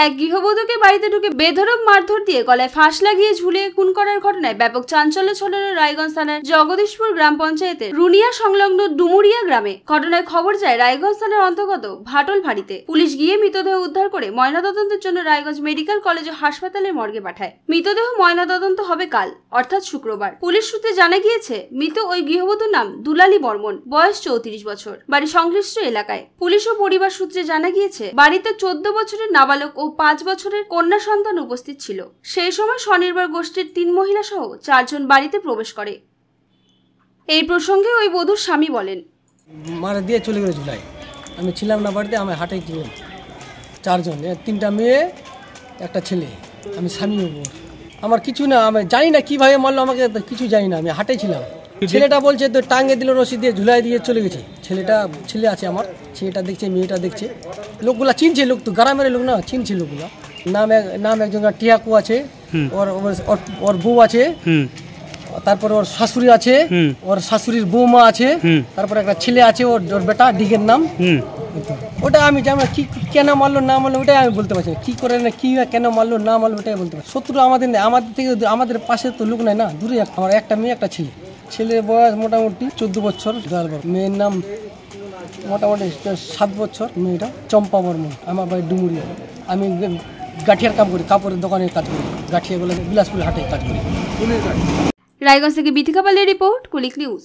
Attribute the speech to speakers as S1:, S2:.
S1: এক গৃহবধূকে বাড়িতে ঢুকে বেধড়ক মারধর দিয়ে গলায় ফাঁস লাগিয়ে ঝুলিয়ে খুন করার ঘটনায় ব্যাপক চাঞ্চল্য ছড়ানো রায়গঞ্জ থানার জগদীশপুর গ্রাম পঞ্চায়েতের রুনিয়া সংলগ্ন ডুমুরিয়া গ্রামে। ঘটনায় খবর যায় রায়গঞ্জ থানার অন্তর্গত ভাটল ফাঁড়িতে। পুলিশ গিয়ে মৃতদেহ উদ্ধার করে ময়নাতদন্তের জন্য রায়গঞ্জ মেডিকেল কলেজ ও হাসপাতালের মর্গে পাঠায়। মৃতদেহ ময়নাতদন্ত হবে কাল অর্থাৎ শুক্রবার। পুলিশ সূত্রে জানা গিয়েছে মৃত ওই গৃহবধূর নাম দুলালী বর্মন, বয়স 34 বছর, বাড়ি সংশ্লিষ্ট এলাকায়। পুলিশ ও পরিবার সূত্রে জানা গিয়েছে বাড়িতে 14 বছরের নাবালক ও 5 বছরের কন্যা সন্তান উপস্থিত ছিল। সেই সময় স্বনির্ভর গোষ্ঠীর 3 মহিলা সহ 4 জন বাড়িতে প্রবেশ করে। এই প্রসঙ্গে ওই বধূর স্বামী বলেন,
S2: মারা দিয়ে চলে গেল ঝুলাই। আমি ছিলাম না বাড়িতে, আমি হাটে ছিলাম। 4 জন, 3টা মেয়ে, একটা ছেলে। আমি স্বামী ওর। আমার কিছু না, আমি জানি না কিভাবে মারলো আমাকে, কিছু জানি না। আমি হাটে ছিলাম। ছেলেটা বলছে তো টাঙ্গে দিল, রশি দিয়ে ঝুলাই দিয়ে চলে গেছে। ছেলে আছে আমার, ছেলেটা দেখছে, মেয়েটা দেখছে। লোকগুলা চিনছে, লোক তো গ্রামের লোক না, চিনছে লোকগুলা। নাম একজন টিয়াকু আছে, ওর বউ আছে, তারপর ওর শাশুড়ি আছে, ওর শাশুড়ির বৌমা আছে, তারপর একটা ছেলে আছে, ওর বেটা ডিগের নাম। ওটা আমি জানি না কি কেন মারলো না মারলো, ওটাই আমি বলতে পারছি না। কি করে না কি কেন মারলো না মারলো ওটাই বলতে পারছি। শত্রু আমাদের নেই, আমাদের থেকে আমাদের পাশে তো লোক নাই না, দূরে। আমার একটা মেয়ে একটা ছেলে। ছেলের বয়স মোটামুটি 14 বছর, মেয়ের নাম মোটামুটি 7 বছর। মেয়েটা চম্পা বর্মন। আমার বাড়ি ডুমুরিয়া। আমি গাঠিয়ার কাম করি, কাপড়ের দোকানে কাজ করি, গাঠিয়া বলে বিলাসপুর হাটে কাজ করি।
S1: রায়গঞ্জ থেকে বিথিকা পালের রিপোর্ট, কুলিক নিউজ।